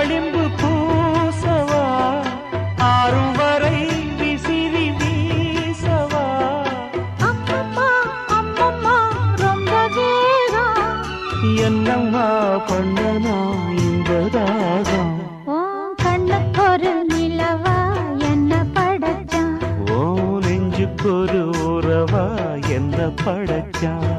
களிம்பு பூசவா ஆறும் வரை விசிறி வீசவா அம்மம்மா அம்மம்மா ரொம்ப வேகம் என்னம்மா பண்ணனா இன்பதாகம் ஓ கண்ணுக்கொரு நிலவா என்ன படைச்சான் ஓ நெஞ்சுக்கொரு உறவா என்ன படைச்சான்